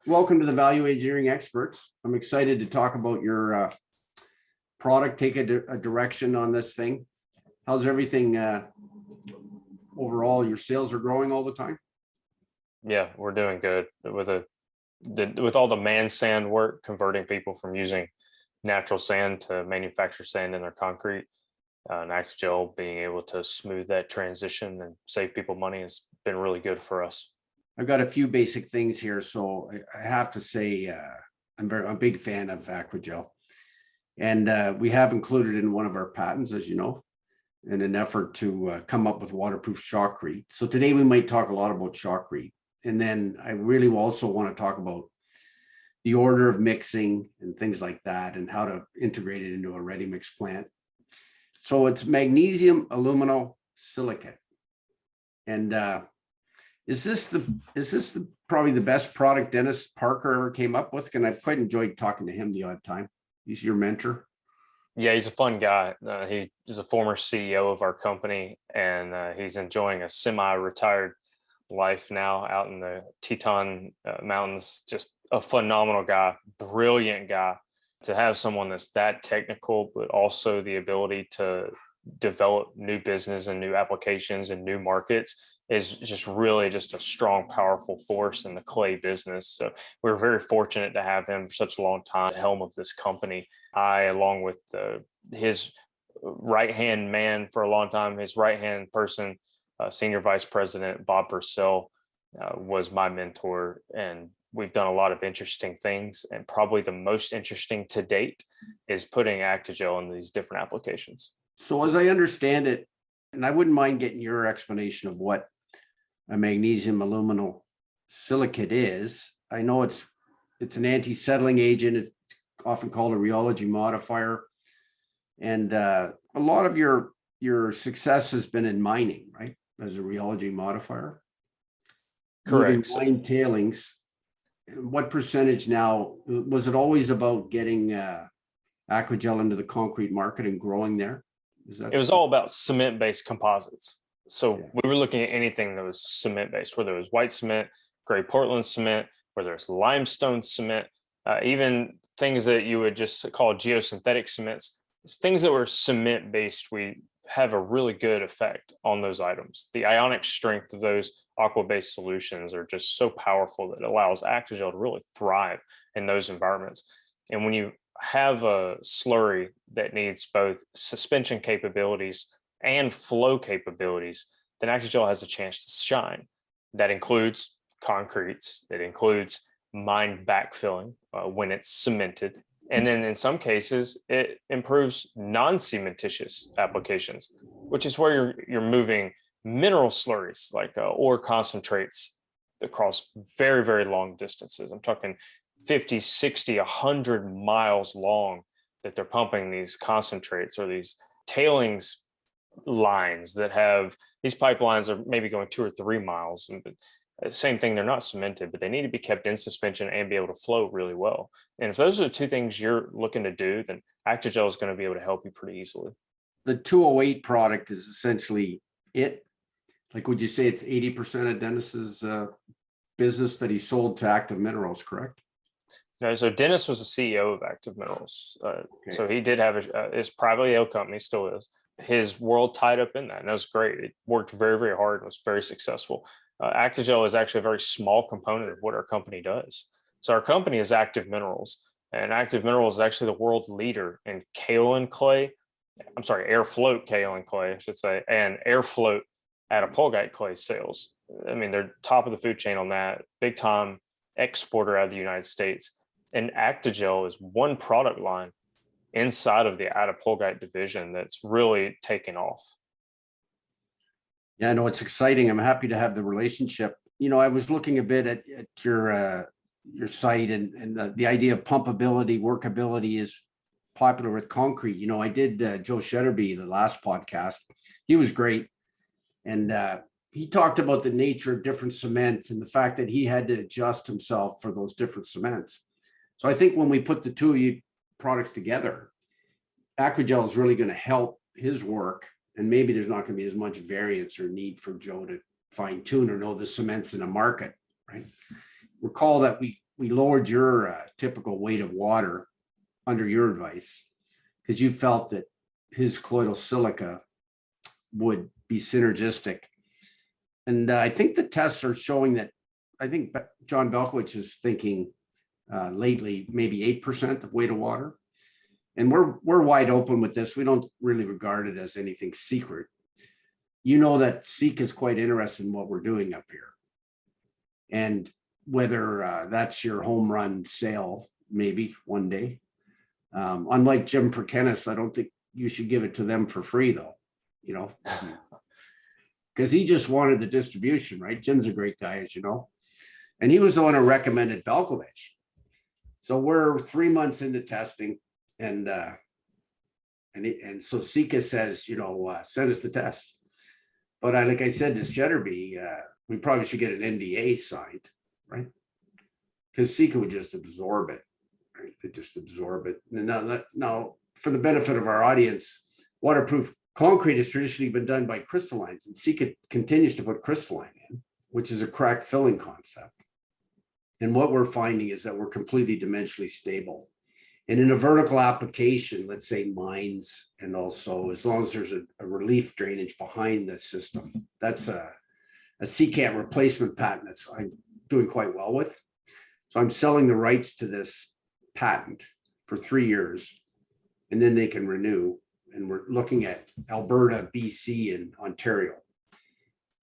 welcome to the Value Engineering Experts. I'm excited to talk about your product, take a direction on this thing. How's everything overall? Your sales are growing all the time? Yeah, we're doing good with all the man sand work, converting people from using natural sand to manufacture sand in their concrete. And Acti-Gel being able to smooth that transition and save people money has been really good for us. I've got a few basic things here. So I have to say, I'm a big fan of Acti-Gel. And we have included in one of our patents, as you know, in an effort to come up with waterproof Shotcrete. So today we might talk a lot about Shotcrete. And then I really also want to talk about the order of mixing and things like that and how to integrate it into a ready mix plant. So it's magnesium aluminal silicate. And is this probably the best product Dennis Parker ever came up with? And I've quite enjoyed talking to him the odd time. He's your mentor. Yeah, he's a fun guy. He is a former CEO of our company, and he's enjoying a semi-retired life now out in the Teton Mountains. Just a phenomenal guy, brilliant guy. To have someone that's that technical, but also the ability to develop new business and new applications and new markets is just really just a strong, powerful force in the clay business. So we're very fortunate to have him for such a long time at the helm of this company. I, along with his right-hand man for a long time, his right-hand person, Senior Vice President Bob Purcell, was my mentor. And we've done a lot of interesting things. And probably the most interesting to date is putting Acti-Gel in these different applications. So as I understand it, and I wouldn't mind getting your explanation of what a magnesium aluminal silicate is. I know it's an anti-settling agent. It's often called a rheology modifier. And a lot of your success has been in mining, right? As a rheology modifier. Correct. Moving mine tailings. What percentage now? Was it always about getting Acti-Gel into the concrete market and growing there? It was all about cement-based composites. So we were looking at anything that was cement-based, whether it was white cement, gray Portland cement, whether it's limestone cement, even things that you would just call geosynthetic cements. It's things that were cement-based. We have a really good effect on those items. The ionic strength of those aqua-based solutions are just so powerful that it allows Acti-Gel to really thrive in those environments. And when you have a slurry that needs both suspension capabilities and flow capabilities, then Acti-Gel has a chance to shine. That includes concretes, it includes mine backfilling when it's cemented. And then in some cases, it improves non-cementitious applications, which is where you're moving mineral slurries like ore concentrates across very, very long distances. I'm talking 50, 60, 100 miles long that they're pumping these concentrates or these tailings lines that have these pipelines are maybe going 2 or 3 miles. And same thing, they're not cemented, but they need to be kept in suspension and be able to flow really well. And if those are the two things you're looking to do, then Acti-Gel is going to be able to help you pretty easily. The 208 product is essentially it. Like, would you say it's 80% of Dennis's business that he sold to Active Minerals, correct? No, so Dennis was the CEO of Active Minerals. So he did have his privately held company, still is. His world tied up in that, and that was great. It worked very, very hard and was very successful. Acti-Gel is actually a very small component of what our company does. So our company is Active Minerals, and Active Minerals is actually the world leader in kaolin clay. I'm sorry, air float kaolin clay, I should say, and air float attapulgite clay sales. I mean, they're top of the food chain on that, big time exporter out of the United States. And Acti-Gel is one product line inside of the attapulgite division that's really taken off. Yeah, no, it's exciting. I'm happy to have the relationship. You know, I was looking a bit at your site, and the idea of pumpability, workability is popular with concrete. You know, I did Joe Shetterby, the last podcast. He was great. And he talked about the nature of different cements and the fact that he had to adjust himself for those different cements. So I think when we put the two of you products together, Acti-Gel is really going to help his work, and maybe there's not going to be as much variance or need for Joe to fine tune or know the cements in a market, right? Recall that we we lowered your typical weight of water under your advice because you felt that his colloidal silica would be synergistic. And I think the tests are showing that, I think John Belkowitz is thinking lately, maybe 8% of weight of water. And we're wide open with this. We don't really regard it as anything secret. You know that Seek is quite interested in what we're doing up here. And whether that's your home run sale, maybe one day. Unlike Jim Perkenis, I don't think you should give it to them for free though, you know, because he just wanted the distribution, right? Jim's a great guy, as you know. And he was the one who recommended Belkovich. So we're 3 months into testing, and so Sika says, you know, send us the test. But like I said to Shedderby, we probably should get an NDA signed, right? Because Sika would just absorb it, right? They just absorb it. And now, for the benefit of our audience, waterproof concrete has traditionally been done by crystallines, and Sika continues to put crystalline in, which is a crack filling concept. And what we're finding is that we're completely dimensionally stable. And in a vertical application, let's say mines, and also as long as there's a relief drainage behind the system, that's a secant replacement patent that's I'm doing quite well with. So I'm selling the rights to this patent for 3 years, and then they can renew. And we're looking at Alberta, BC, and Ontario.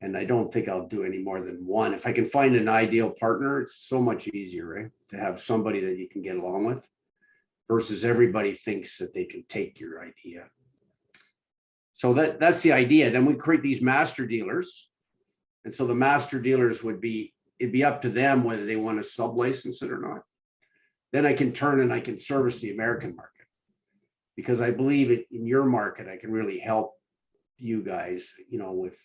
And I don't think I'll do any more than one. If I can find an ideal partner, it's so much easier, right? To have somebody that you can get along with versus everybody thinks that they can take your idea. So that's the idea. Then we create these master dealers. And so the master dealers it'd be up to them whether they want to sub-license it or not. Then I can turn and I can service the American market, because I believe in your market, I can really help you guys, you know, with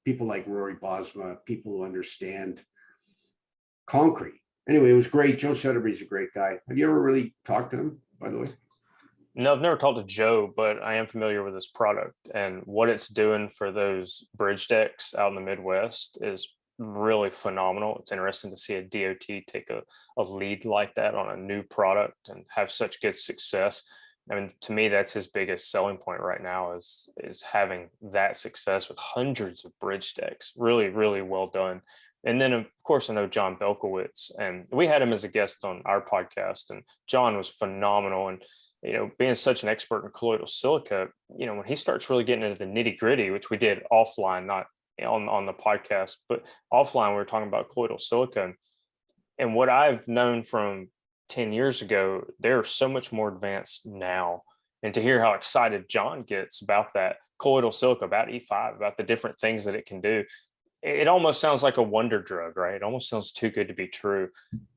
people like Rory Bosma, people who understand concrete. Anyway, it was great. Joe Shedderby's a great guy. Have you ever really talked to him, by the way? No, I've never talked to Joe, but I am familiar with this product, and what it's doing for those bridge decks out in the Midwest is really phenomenal. It's interesting to see a DOT take a lead like that on a new product and have such good success. I mean, to me, that's his biggest selling point right now is having that success with hundreds of bridge decks. Really, really well done. And then, of course, I know John Belkowitz, and we had him as a guest on our podcast, and John was phenomenal. And, you know, being such an expert in colloidal silica, you know, when he starts really getting into the nitty gritty, which we did offline, not on the podcast, but offline, we were talking about colloidal silica. And what I've known from 10 years ago, they're so much more advanced now. And to hear how excited John gets about that colloidal silica, about E5, about the different things that it can do, it almost sounds like a wonder drug, right? It almost sounds too good to be true.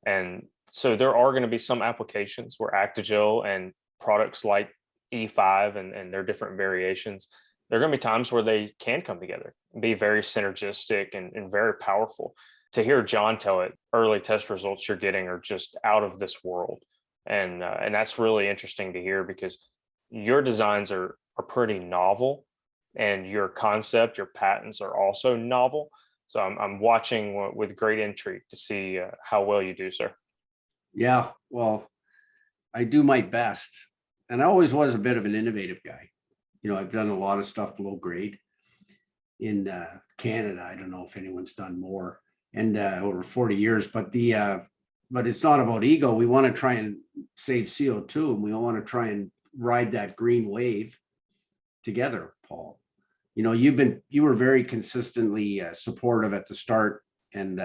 And so there are going to be some applications where Acti-Gel and products like E5 and their different variations, there are going to be times where they can come together and be very synergistic and very powerful. To hear John tell it, early test results you're getting are just out of this world. And that's really interesting to hear, because your designs are pretty novel, and your concept, your patents are also novel. So I'm watching with great intrigue to see how well you do, sir. Yeah, well, I do my best. And I always was a bit of an innovative guy. You know, I've done a lot of stuff below grade in Canada. I don't know if anyone's done more, and over 40 years, but it's not about ego. We want to try and save CO2, and we want to try and ride that green wave together, Paul. You know, you were very consistently supportive at the start, and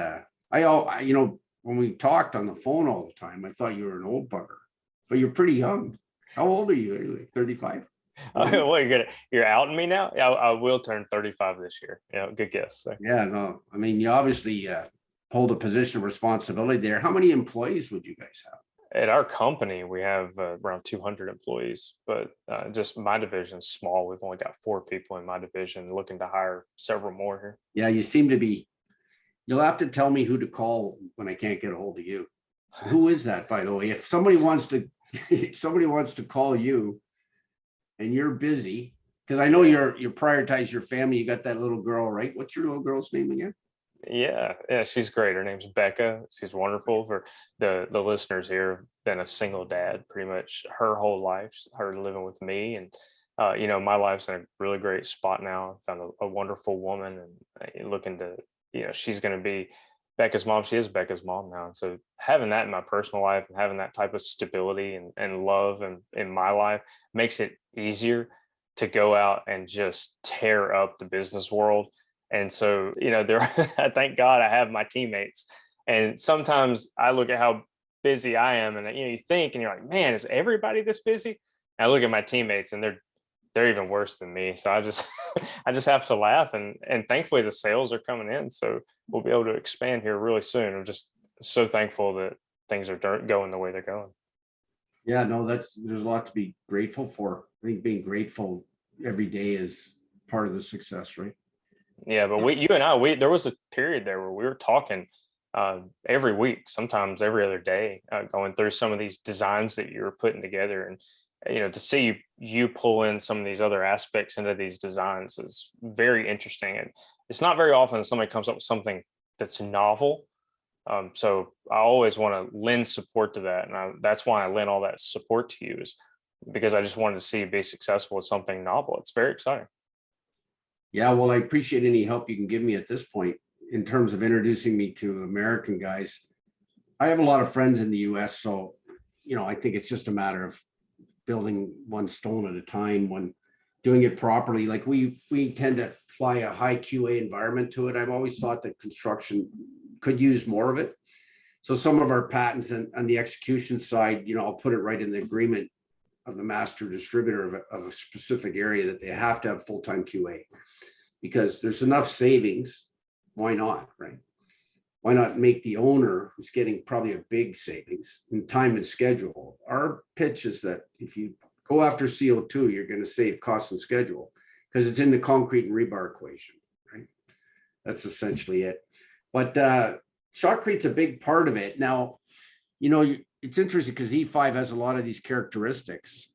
you know, when we talked on the phone all the time, I thought you were an old bugger, but you're pretty young. How old are you anyway? 35? Oh, well, you're outing me now? I will turn 35 this year. Yeah, good guess. So. Yeah, no, I mean, you obviously hold a position of responsibility there. How many employees would you guys have? At our company, we have around 200 employees, but just my division's small. We've only got 4 people in my division, looking to hire several more here. Yeah, you seem to be. You'll have to tell me who to call when I can't get a hold of you. Who is that, by the way? If somebody wants to call you and you're busy, because I know you prioritize your family. You got that little girl, right? What's your little girl's name again? Yeah, she's great. Her name's Becca. She's wonderful. For the listeners here, been a single dad pretty much her whole life, her living with me. And my life's in a really great spot now. I found a wonderful woman, and looking to, she's going to be Becca's mom. She is Becca's mom now. And so having that in my personal life and having that type of stability and love in my life makes it easier to go out and just tear up the business world. And so, there, I thank God I have my teammates. And sometimes I look at how busy I am, and you think, and you're like, man, is everybody this busy? And I look at my teammates, and they're even worse than me. So I just I just have to laugh, and thankfully the sales are coming in, so we'll be able to expand here really soon. I'm just so thankful that things are going the way they're going. Yeah, no, there's a lot to be grateful for. I think being grateful every day is part of the success, right? Yeah, but you and I, there was a period there where we were talking every week, sometimes every other day, going through some of these designs that you were putting together. And to see you pull in some of these other aspects into these designs is very interesting. And it's not very often that somebody comes up with something that's novel. So I always want to lend support to that, and that's why I lend all that support to you, is because I just wanted to see you be successful with something novel. It's very exciting. Yeah, well, I appreciate any help you can give me at this point in terms of introducing me to American guys. I have a lot of friends in the US, so I think it's just a matter of building one stone at a time, when doing it properly. Like we tend to apply a high QA environment to it. I've always thought that construction could use more of it. So some of our patents on the execution side, I'll put it right in the agreement of the master distributor of a specific area that they have to have full-time QA, because there's enough savings. Why not, right? Why not make the owner, who's getting probably a big savings in time and schedule? Our pitch is that if you go after CO2, you're going to save cost and schedule, because it's in the concrete and rebar equation, right? That's essentially it. But Shotcrete's a big part of it. Now, it's interesting because E5 has a lot of these characteristics,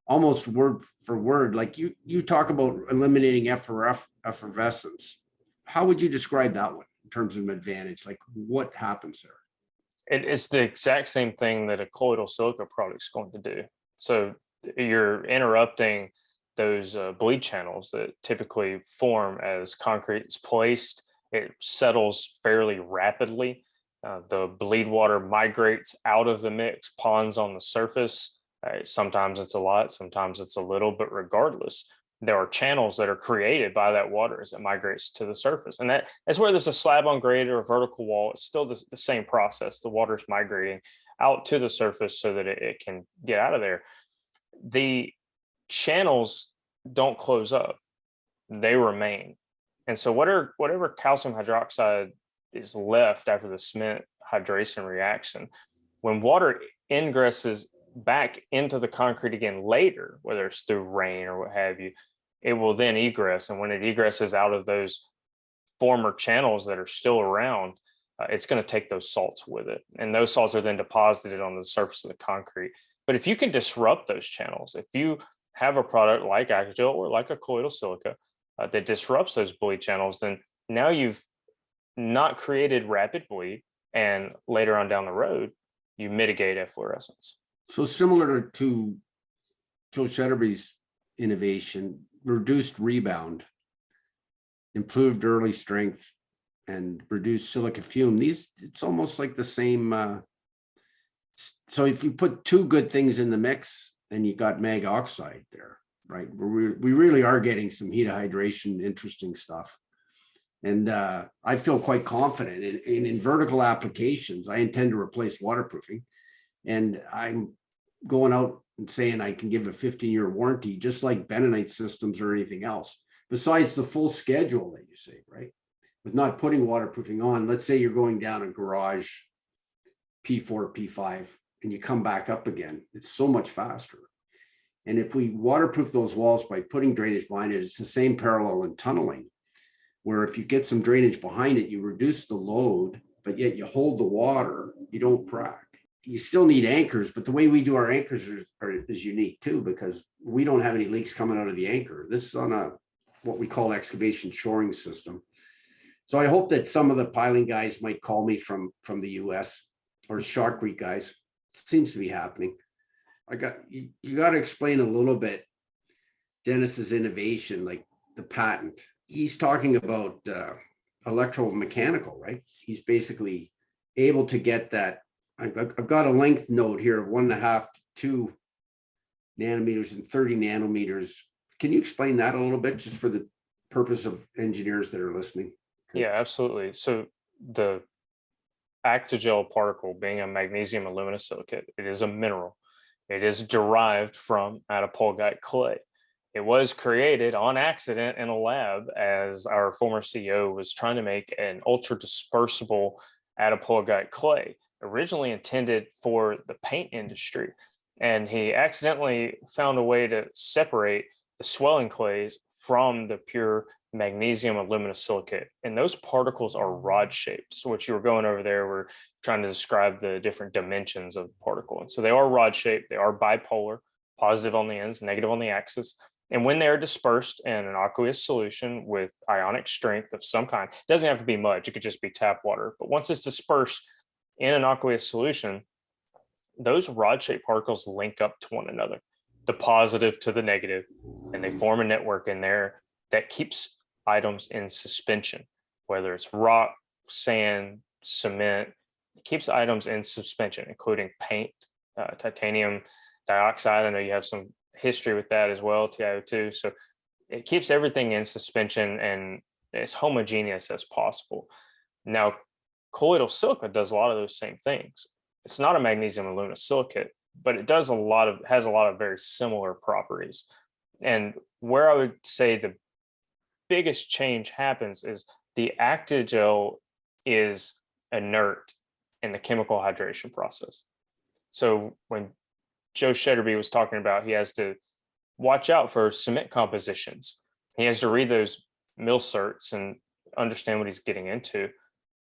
almost word for word. Like you talk about eliminating effervescence. How would you describe that one in terms of an advantage? Like, what happens there? It's the exact same thing that a colloidal silica product is going to do. So you're interrupting those bleed channels that typically form as concrete is placed. It settles fairly rapidly. The bleed water migrates out of the mix, ponds on the surface. Sometimes it's a lot, sometimes it's a little, but regardless, there are channels that are created by that water as it migrates to the surface. And that's where there's a slab on grade or a vertical wall. It's still the same process. The water's migrating out to the surface so that it can get out of there. The channels don't close up, they remain. And so whatever calcium hydroxide is left after the cement hydration reaction, when water ingresses back into the concrete again later, whether it's through rain or what have you, it will then egress. And when it egresses out of those former channels that are still around, it's going to take those salts with it. And those salts are then deposited on the surface of the concrete. But if you can disrupt those channels, if you have a product like Acti-Gel or like a colloidal silica that disrupts those bleed channels, then now you've not created rapid bleed, and later on down the road, you mitigate efflorescence. So similar to Joe Shetterby's innovation, reduced rebound, improved early strength, and reduced silica fume. It's almost like the same. So if you put two good things in the mix, then you got mag oxide there, right? We really are getting some heat hydration, interesting stuff. And I feel quite confident in vertical applications. I intend to replace waterproofing, and I'm going out and saying I can give a 15-year warranty, just like Bentonite systems or anything else, besides the full schedule that you say, right? With not putting waterproofing on. Let's say you're going down a garage P4, P5, and you come back up again. It's so much faster. And if we waterproof those walls by putting drainage behind it, it's the same parallel in tunneling, where if you get some drainage behind it, you reduce the load, but yet you hold the water, you don't crack. You still need anchors, but the way we do our anchors is unique too, because we don't have any leaks coming out of the anchor. This is on what we call excavation shoring system. So I hope that some of the piling guys might call me from the US, or Shotcrete guys. It seems to be happening. You got to explain a little bit Dennis's innovation, like the patent. He's talking about electromechanical, right? He's basically able to get that. I've got a length note here of 1.5 to 2 nanometers and 30 nanometers. Can you explain that a little bit, just for the purpose of engineers that are listening? Yeah, absolutely. So the Acti-Gel particle, being a magnesium aluminosilicate, it is a mineral. It is derived from adipolgite clay. It was created on accident in a lab as our former CEO was trying to make an ultra dispersible adipolgite clay, originally intended for the paint industry. And he accidentally found a way to separate the swelling clays from the pure magnesium aluminosilicate. And those particles are rod shaped. So what you were going over there, we're trying to describe the different dimensions of the particle. And so they are rod shaped, they are bipolar, positive on the ends, negative on the axis. And when they are dispersed in an aqueous solution with ionic strength of some kind, it doesn't have to be much, it could just be tap water. But once it's dispersed in an aqueous solution, those rod-shaped particles link up to one another, the positive to the negative, and they form a network in there that keeps items in suspension, whether it's rock, sand, cement. It keeps items in suspension, including paint, titanium dioxide. I know you have some history with that as well, TiO2. So it keeps everything in suspension and as homogeneous as possible. Now, colloidal silica does a lot of those same things. It's not a magnesium aluminosilicate, but it has a lot of very similar properties. And where I would say the biggest change happens is the Acti-Gel is inert in the chemical hydration process. So when Joe Shedderby was talking about he has to watch out for cement compositions, he has to read those mill certs and understand what he's getting into.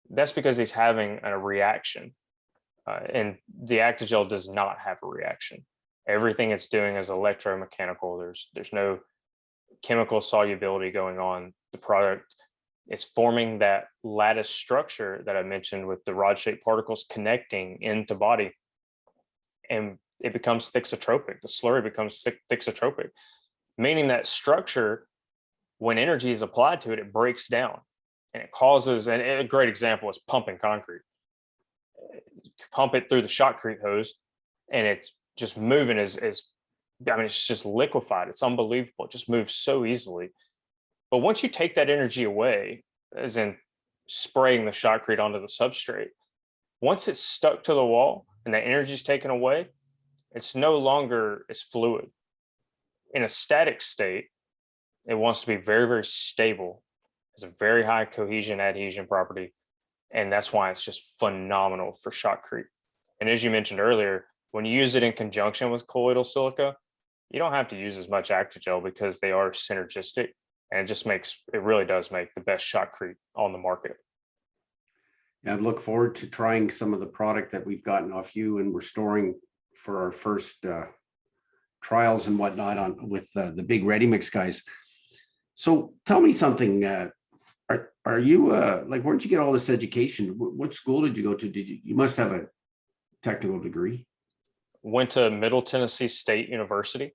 That's because he's having a reaction. And the Acti-Gel does not have a reaction. Everything it's doing is electromechanical. There's no chemical solubility going on. The product is forming that lattice structure that I mentioned with the rod-shaped particles connecting into body, and it becomes thixotropic. The slurry becomes thixotropic, meaning that structure, when energy is applied to it, it breaks down, and it causes. And a great example is pumping concrete. Pump it through the shotcrete hose, and it's just moving it's just liquefied. It's unbelievable. It just moves so easily. But once you take that energy away, as in spraying the shotcrete onto the substrate, once it's stuck to the wall and that energy is taken away, it's no longer as fluid. In a static state, it wants to be very, very stable. It's a very high cohesion adhesion property. And that's why it's just phenomenal for shotcrete. And as you mentioned earlier, when you use it in conjunction with colloidal silica, you don't have to use as much Acti-Gel because they are synergistic, and it really does make the best shotcrete on the market. Yeah, I look forward to trying some of the product that we've gotten off you, and we're storing for our first trials and whatnot with the big ready mix guys. So tell me something. Are you like, where'd you get all this education? What school did you go to? You must have a technical degree? Went to Middle Tennessee State University,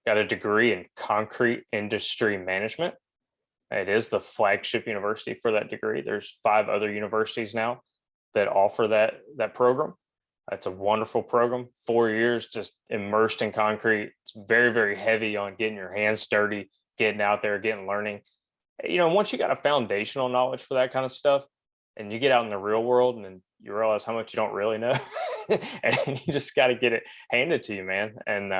got a degree in concrete industry management. It is the flagship university for that degree. There's 5 other universities now that offer that program. It's a wonderful program. 4 years just immersed in concrete. It's very, very heavy on getting your hands dirty, getting out there, learning. Once you got a foundational knowledge for that kind of stuff, and you get out in the real world, and then you realize how much you don't really know, and you just got to get it handed to you, man. And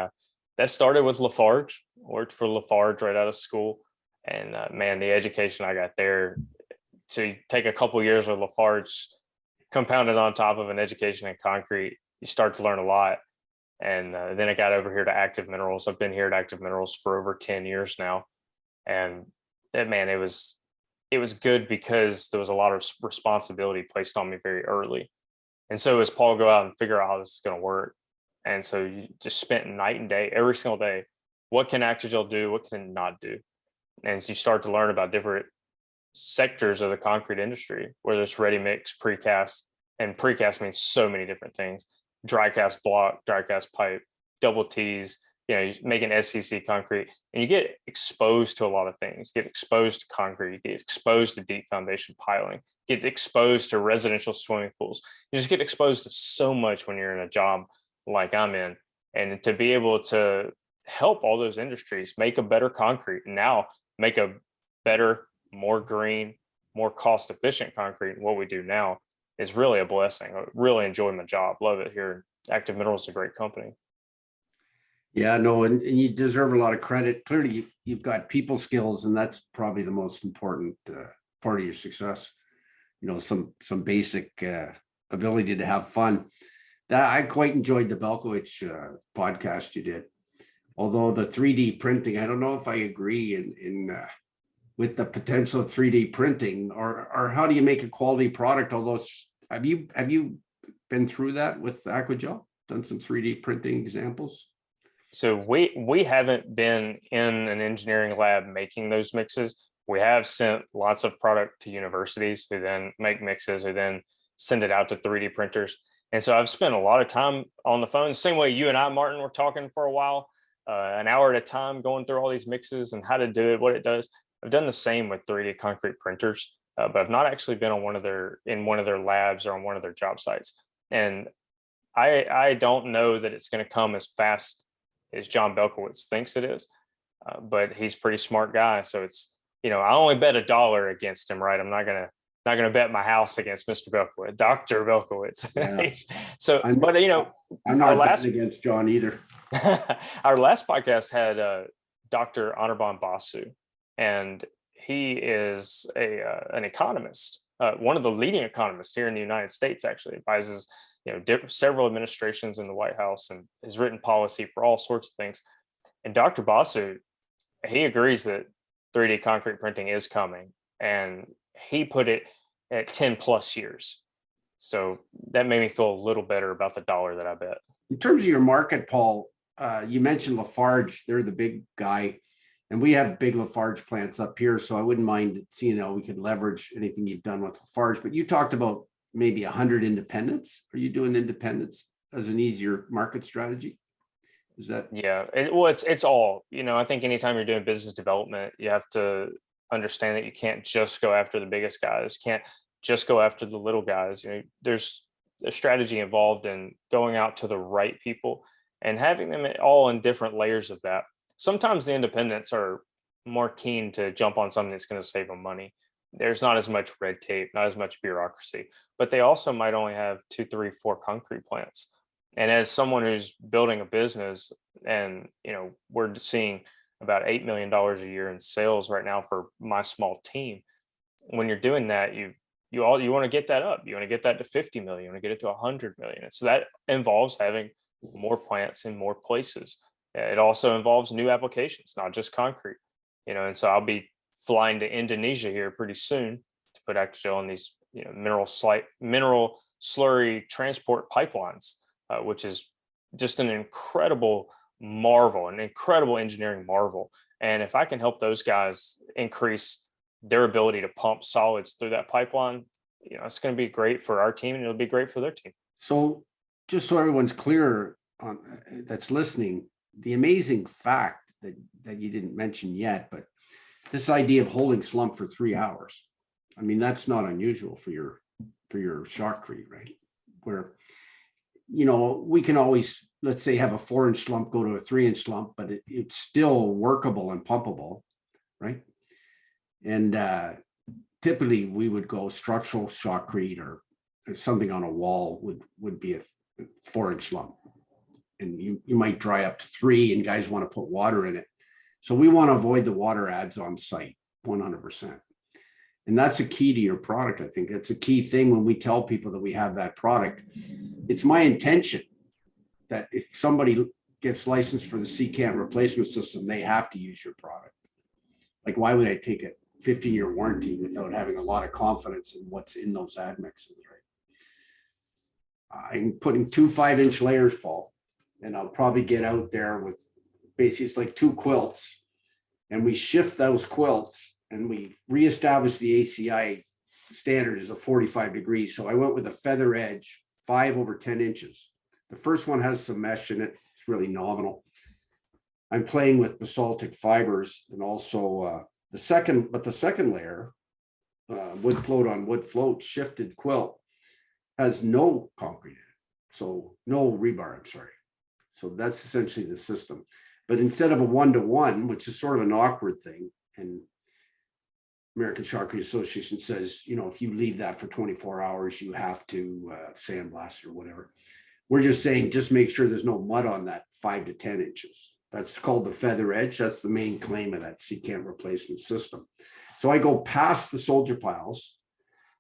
that started with Lafarge. Worked for Lafarge right out of school, and man, the education I got there. So you take a couple years with Lafarge, compounded on top of an education in concrete, you start to learn a lot. And then I got over here to Active Minerals. I've been here at Active Minerals for over 10 years now, and man, it was good because there was a lot of responsibility placed on me very early. And so as Paul go out and figure out how this is going to work. And so you just spent night and day, every single day. What can Acti-Gel do? What can it not do? And as you start to learn about different sectors of the concrete industry, whether it's ready mix, precast, and precast means so many different things: dry cast block, dry cast pipe, double T's. You make an SCC concrete, and you get exposed to a lot of things. You get exposed to concrete, you get exposed to deep foundation piling, get exposed to residential swimming pools. You just get exposed to so much when you're in a job like I'm in. And to be able to help all those industries make a better concrete, and now make a better, more green, more cost efficient concrete, what we do now, is really a blessing. I really enjoy my job, love it here. Active Minerals is a great company. Yeah, no, and you deserve a lot of credit. Clearly, you've got people skills, and that's probably the most important part of your success. Some basic ability to have fun. That I quite enjoyed the Belkowitz podcast you did. Although the 3D printing, I don't know if I agree in with the potential of 3D printing, or how do you make a quality product? Although, have you been through that with Acti-Gel? Done some 3D printing examples? So we haven't been in an engineering lab making those mixes. We have sent lots of product to universities who then make mixes, who then send it out to 3D printers. And so I've spent a lot of time on the phone, same way you and I, Martin, were talking for a while, an hour at a time, going through all these mixes and how to do it, what it does. I've done the same with 3D concrete printers, but I've not actually been on one of their labs or on one of their job sites. And I don't know that it's going to come as fast as John Belkowitz thinks it is, but he's a pretty smart guy. So it's, I only bet $1 against him, right? I'm not gonna bet my house against Mr. Belkowitz, Dr. Belkowitz. Yeah. So, I'm not betting against John either. Our last podcast had Dr. Anirban Basu, and he is an economist, one of the leading economists here in the United States. Actually, advises several administrations in the White House, and has written policy for all sorts of things. And Dr. Basu, he agrees that 3D concrete printing is coming, and he put it at 10 plus years. So that made me feel a little better about the $1 that I bet. In terms of your market, Paul, you mentioned Lafarge. They're the big guy, and we have big Lafarge plants up here. So I wouldn't mind seeing how we could leverage anything you've done with Lafarge. But you talked about maybe 100 independents. Are you doing independents as an easier market strategy? Is that? Yeah, it's all, I think anytime you're doing business development, you have to understand that you can't just go after the biggest guys, can't just go after the little guys. There's a strategy involved in going out to the right people and having them all in different layers of that. Sometimes the independents are more keen to jump on something that's going to save them money. There's not as much red tape, not as much bureaucracy, but they also might only have 2, 3, 4 concrete plants. And as someone who's building a business, and we're seeing about $8 million a year in sales right now for my small team. When you're doing that, you want to get that up. You want to get that to 50 million. You want to get it to 100 million. And so that involves having more plants in more places. It also involves new applications, not just concrete. And so I'll be flying to Indonesia here pretty soon to put Acti-Gel on these mineral slurry transport pipelines, which is just an incredible marvel, an incredible engineering marvel. And if I can help those guys increase their ability to pump solids through that pipeline, it's going to be great for our team, and it'll be great for their team. So just so everyone's clear on that's listening, the amazing fact that you didn't mention yet, but this idea of holding slump for 3 hours, I mean, that's not unusual for your shotcrete, right? Where, we can always, let's say, have a 4-inch slump go to a 3-inch slump, but it's still workable and pumpable, right? And typically we would go structural shotcrete, or something on a wall would be a 4-inch slump. And you might dry up to 3, and guys want to put water in it. So we want to avoid the water adds on site 100%. And that's a key to your product. I think that's a key thing when we tell people that we have that product. It's my intention that if somebody gets licensed for the CCANT replacement system, they have to use your product. Like, why would I take a 50-year warranty without having a lot of confidence in what's in those admixes, right? I'm putting 2 5-inch layers, Paul, and I'll probably get out there with basically, it's like 2 quilts, and we shift those quilts and we reestablished the ACI standard as a 45 degrees. So I went with a feather edge, 5/10 inches. The first one has some mesh in it. It's really nominal. I'm playing with basaltic fibers, and also the second layer, wood float on wood float shifted quilt, has no concrete in it. So no rebar, I'm sorry. So that's essentially the system. But instead of a 1-to-1, which is sort of an awkward thing, and American Shotcrete Association says, you know, if you leave that for 24 hours, you have to sandblast or whatever. We're just saying, just make sure there's no mud on that 5 to 10 inches. That's called the feather edge. That's the main claim of that secant replacement system. So I go past the soldier piles,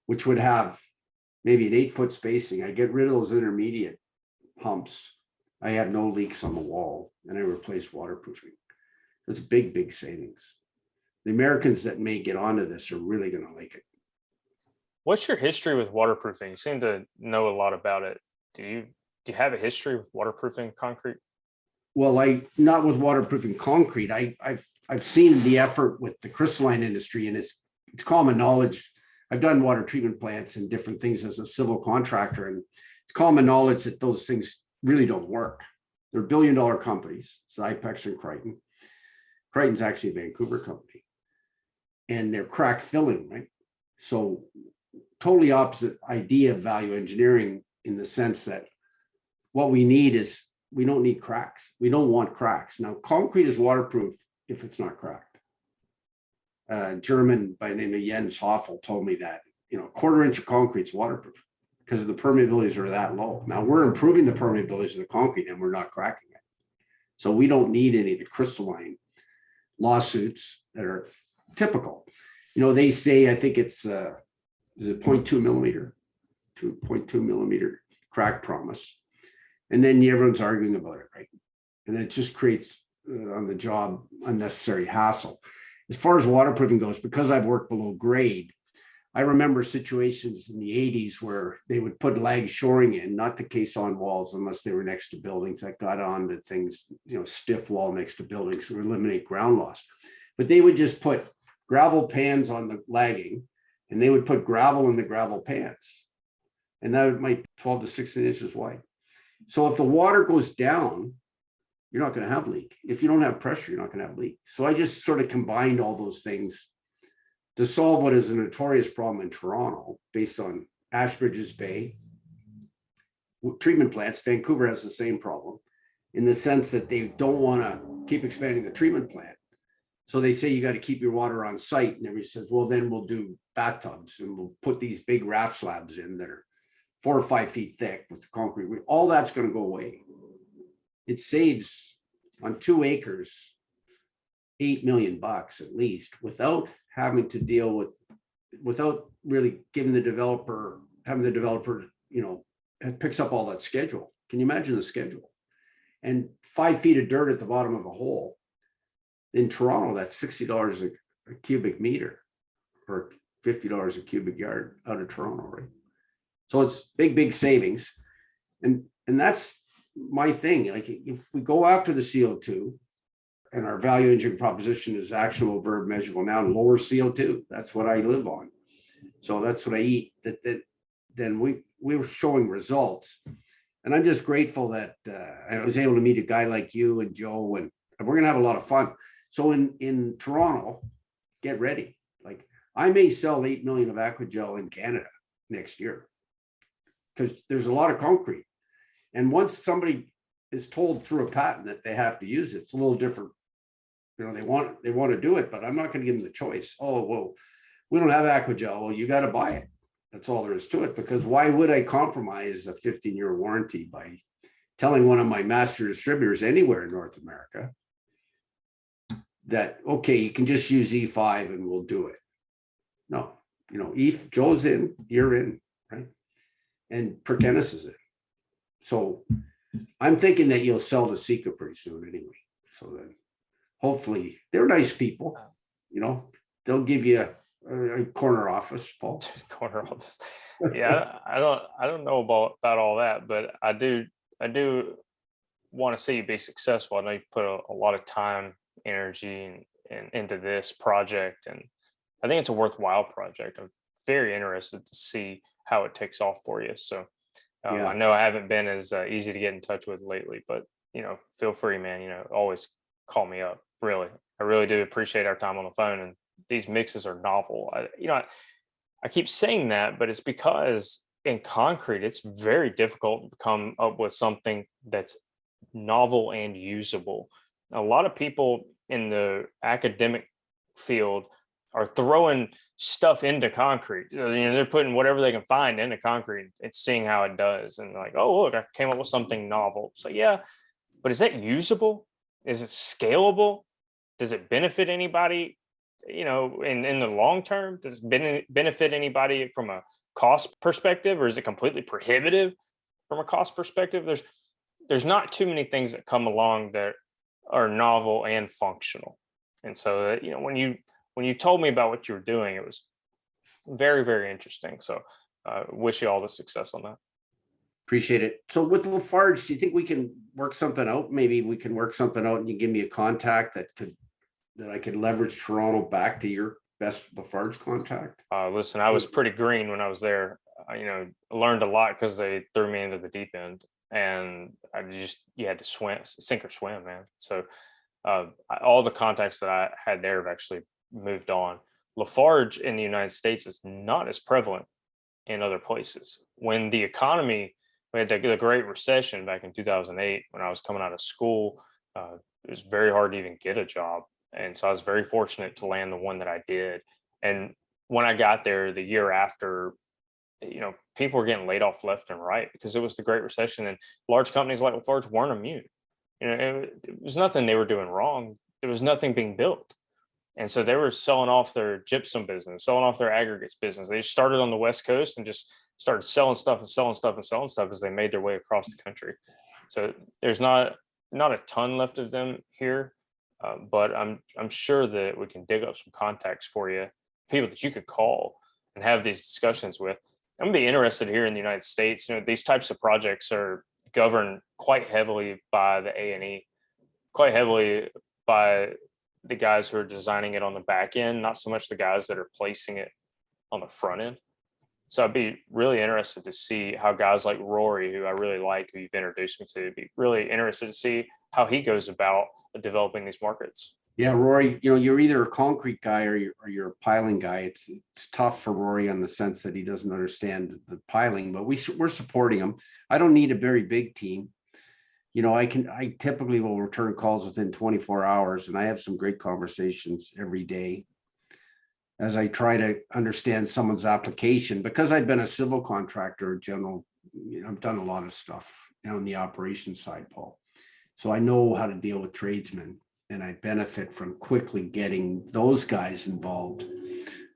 which would have maybe an 8-foot spacing. I get rid of those intermediate humps. I have no leaks on the wall, and I replace waterproofing. That's big, big savings. The Americans that may get onto this are really going to like it. What's your history with waterproofing? You seem to know a lot about it. Do you have a history with waterproofing concrete? Well, not with waterproofing concrete. I've seen the effort with the crystalline industry, and it's common knowledge. I've done water treatment plants and different things as a civil contractor, and it's common knowledge that those things really don't work. They're billion-dollar companies, Zypex and Crichton. Crichton's actually a Vancouver company, and they're crack filling, right? So totally opposite idea of value engineering, in the sense that what we need is, we don't need cracks. We don't want cracks. Now, concrete is waterproof if it's not cracked. German by the name of Jens Hoffel told me that, you know, 1/4 inch of concrete's waterproof because the permeabilities are that low. Now we're improving the permeabilities of the concrete, and we're not cracking it. So we don't need any of the crystalline lawsuits that are typical. You know, they say, I think it's, is it 0.2 millimeter to 0.2 millimeter crack promise. And then everyone's arguing about it, right? And it just creates on the job unnecessary hassle. As far as waterproofing goes, because I've worked below grade, I remember situations in the 80s where they would put lag shoring in, not the caisson walls unless they were next to buildings that got onto things, you know, stiff wall next to buildings to eliminate ground loss. But they would just put gravel pans on the lagging, and they would put gravel in the gravel pans. And that might be 12 to 16 inches wide. So if the water goes down, you're not going to have leak. If you don't have pressure, you're not going to have leak. So I just sort of combined all those things to solve what is a notorious problem in Toronto based on Ashbridges Bay treatment plants. Vancouver has the same problem in the sense that they don't want to keep expanding the treatment plant. So they say you got to keep your water on site. And everybody says, well, then we'll do bathtubs and we'll put these big raft slabs in that are 4 or 5 feet thick with the concrete. All that's going to go away. It saves on 2 acres, $8 million at least, without having to deal with, without really giving the developer, having the developer, you know, picks up all that schedule. Can you imagine the schedule? And 5 feet of dirt at the bottom of a hole in Toronto, that's $60 a cubic meter or $50 a cubic yard out of Toronto, right? So it's big, big savings. And that's my thing. Like, if we go after the CO2 and our value engineering proposition is actionable, verb, measurable now, and lower CO2, that's what I live on. So that's what I eat. Then we were showing results. And I'm just grateful that I was able to meet a guy like you and Joe, and we're going to have a lot of fun. So in Toronto, get ready. Like, I may sell 8 million of Acti-Gel in Canada next year, because there's a lot of concrete. And once somebody is told through a patent that they have to use it, it's a little different. You know, they want to do it, but I'm not going to give them the choice. Oh, well, we don't have Acti-Gel. Well, you got to buy it. That's all there is to it, because why would I compromise a 15-year warranty by telling one of my master distributors anywhere in North America that, okay, you can just use E5 and we'll do it? No, you know, Joe's in, you're in, right? And Pertenis is in. So I'm thinking that you'll sell to Sika pretty soon anyway. So then hopefully they're nice people, you know, they'll give you a corner office, Paul. Corner office. Yeah, I don't know about all that, but I do want to see you be successful. I know you've put a lot of time, energy, and into this project, and I think it's a worthwhile project. I'm very interested to see how it takes off for you. So Yeah. I know I haven't been as easy to get in touch with lately, but feel free, man. Always call me up. Really, I really do appreciate our time on the phone. And these mixes are novel. I keep saying that, but it's because in concrete, it's very difficult to come up with something that's novel and usable. A lot of people in the academic field are throwing stuff into concrete. They're putting whatever they can find into concrete and seeing how it does. And like, oh, look, I came up with something novel. So yeah, but is that usable? Is it scalable? Does it benefit anybody? In the long term, does it benefit anybody from a cost perspective, or is it completely prohibitive from a cost perspective? There's not too many things that come along that are novel and functional. And so, when you told me about what you were doing, it was very, very interesting. So, wish you all the success on that. Appreciate it. So with Lafarge, do you think we can work something out? Maybe we can work something out and you give me a contact that I could leverage Toronto back to your best Lafarge contact? Listen, I was pretty green when I was there. I learned a lot because they threw me into the deep end, and you had to sink or swim, man. So all the contacts that I had there have actually moved on. Lafarge in the United States is not as prevalent in other places. When the economy, we had the Great Recession back in 2008, when I was coming out of school, it was very hard to even get a job. And so I was very fortunate to land the one that I did. And when I got there the year after, people were getting laid off left and right because it was the Great Recession, and large companies like Lafarge weren't immune. It was nothing they were doing wrong. There was nothing being built. And so they were selling off their gypsum business, selling off their aggregates business. They just started on the West Coast and just started selling stuff and selling stuff and selling stuff as they made their way across the country. So there's not a ton left of them here. But I'm sure that we can dig up some contacts for you, people that you could call and have these discussions with. I'm gonna be interested here in the United States. These types of projects are governed quite heavily by the A&E, quite heavily by the guys who are designing it on the back end, not so much the guys that are placing it on the front end. So I'd be really interested to see how guys like Rory, who I really like, who you've introduced me to, be really interested to see how he goes about developing these markets. Yeah, Rory, you're either a concrete guy or you're a piling guy. It's tough for Rory in the sense that he doesn't understand the piling, but we're supporting him. I don't need a very big team. I typically will return calls within 24 hours, and I have some great conversations every day as I try to understand someone's application. Because I've been a civil contractor in general, I've done a lot of stuff on the operations side, Paul. So I know how to deal with tradesmen, and I benefit from quickly getting those guys involved.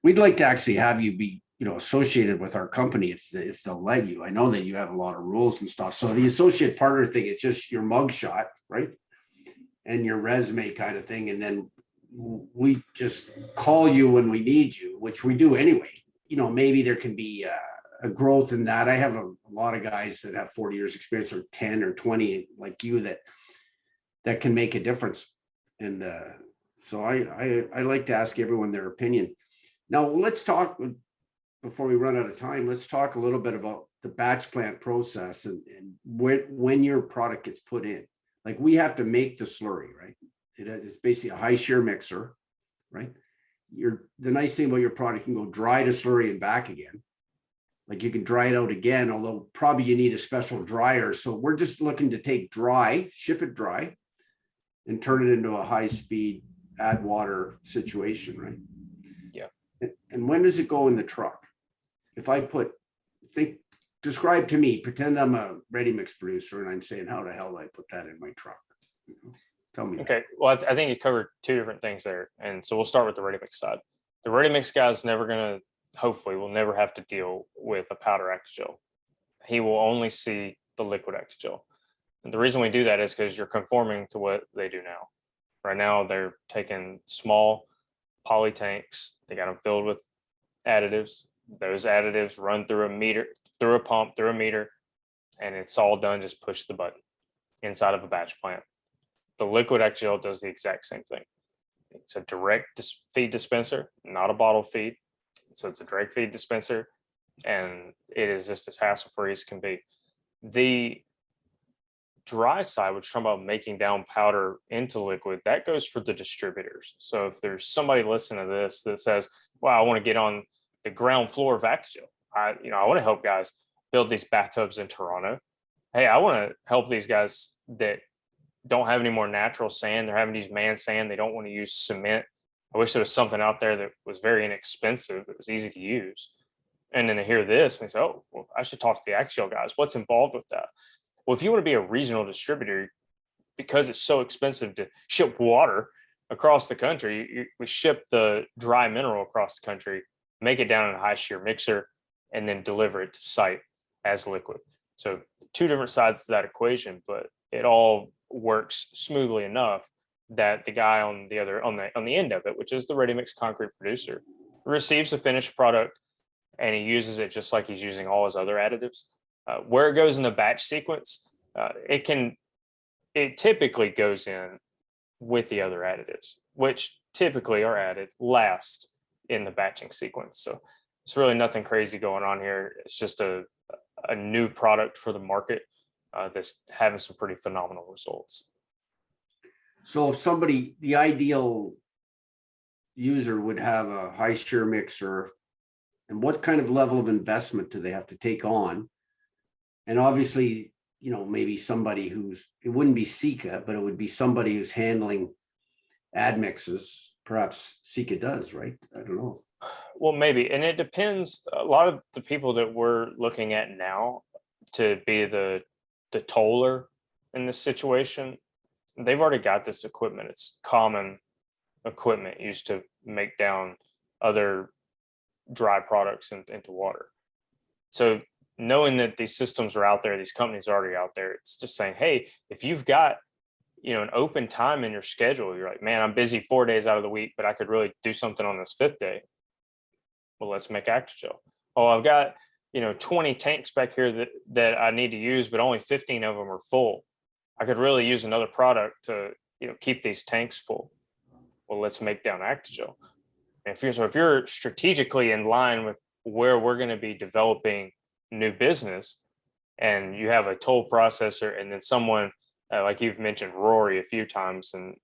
We'd like to actually have you be, associated with our company if they'll let you. I know that you have a lot of rules and stuff. So the associate partner thing, it's just your mugshot, right? And your resume kind of thing. And then we just call you when we need you, which we do anyway. Maybe there can be a growth in that. I have a lot of guys that have 40 years experience, or 10 or 20 like you that can make a difference. And so I like to ask everyone their opinion. Now let's talk, before we run out of time, let's talk a little bit about the batch plant process and when your product gets put in. Like, we have to make the slurry, right? It's basically a high shear mixer, right? The nice thing about your product, you can go dry to slurry and back again. Like, you can dry it out again, although probably you need a special dryer. So we're just looking to take dry, ship it dry, and turn it into a high speed add water situation, right? Yeah. And when does it go in the truck? If I describe to me, pretend I'm a ready mix producer and I'm saying, how the hell do I put that in my truck? Tell me. Okay. Well, I think you covered two different things there. And so we'll start with the ready mix side. The ready mix guy's hopefully will never have to deal with a powder Acti-Gel. He will only see the liquid Acti-Gel. And the reason we do that is because you're conforming to what they do now. Right now, they're taking small poly tanks. They got them filled with additives. Those additives run through a meter, through a pump, through a meter, and it's all done. Just push the button inside of a batch plant. The liquid Acti-Gel does the exact same thing. It's a direct feed dispenser, not a bottle feed. So it's a direct feed dispenser, and it is just as hassle-free as can be. The dry side, which is talking about making down powder into liquid, that goes for the distributors. So if there's somebody listening to this that says, "Well, I want to get on the ground floor of Acti-Gel. I want to help guys build these bathtubs in Toronto. Hey, I want to help these guys that don't have any more natural sand. They're having to use man sand. They don't want to use cement. I wish there was something out there that was very inexpensive, that was easy to use." And then they hear this and they say, "Oh, well, I should talk to the Acti-Gel guys. What's involved with that?" Well, if you want to be a regional distributor, because it's so expensive to ship water across the country, we ship the dry mineral across the country, make it down in a high shear mixer, and then deliver it to site as liquid. So two different sides to that equation, but it all works smoothly enough that the guy on the other on the end of it, which is the ready mix concrete producer, receives the finished product and he uses it just like he's using all his other additives. Where it goes in the batch sequence, it typically goes in with the other additives, which typically are added last in the batching sequence. So it's really nothing crazy going on here. It's just a new product for the market that's having some pretty phenomenal results. So if somebody, the ideal user would have a high shear mixer, and what kind of level of investment do they have to take on? And obviously, maybe somebody it wouldn't be Sika, but it would be somebody who's handling admixes. Perhaps Sika does, right? I don't know. Well, maybe. And it depends. A lot of the people that we're looking at now to be the toller in this situation, they've already got this equipment. It's common equipment used to make down other dry products into water. So knowing that these systems are out there, these companies are already out there, it's just saying, hey, if you've got an open time in your schedule, you're like, man, I'm busy 4 days out of the week, but I could really do something on this fifth day. Well, let's make Acti-Gel. Oh, I've got 20 tanks back here that I need to use, but only 15 of them are full. I could really use another product to keep these tanks full. Well, let's make down Acti-Gel. And if you're strategically in line with where we're going to be developing new business, and you have a toll processor, and then someone like you've mentioned Rory a few times, and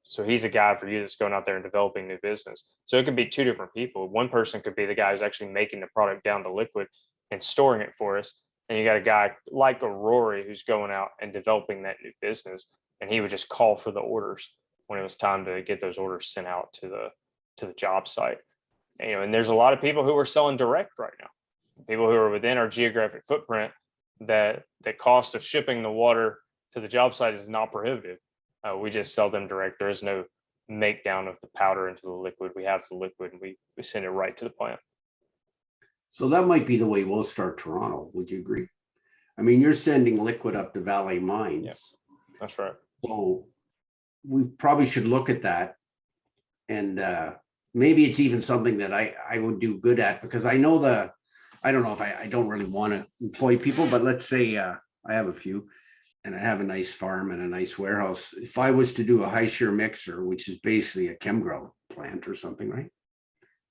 so he's a guy for you that's going out there and developing new business. So it could be two different people. One person could be the guy who's actually making the product down to liquid and storing it for us, and you got a guy like a Rory who's going out and developing that new business, and he would just call for the orders when it was time to get those orders sent out to the job site. And there's a lot of people who are selling direct right now, people who are within our geographic footprint, that the cost of shipping the water to the job site is not prohibitive. We just sell them direct. There is no make down of the powder into the liquid. We have the liquid and we send it right to the plant. So that might be the way we'll start Toronto. Would you agree? I mean, you're sending liquid up to Valley Mines. Yeah, that's right. So we probably should look at that. And maybe it's even something that I would do good at, because I know I don't know if I don't really want to employ people, but let's say I have a few and I have a nice farm and a nice warehouse. If I was to do a high shear mixer, which is basically a chemgrow plant or something, right?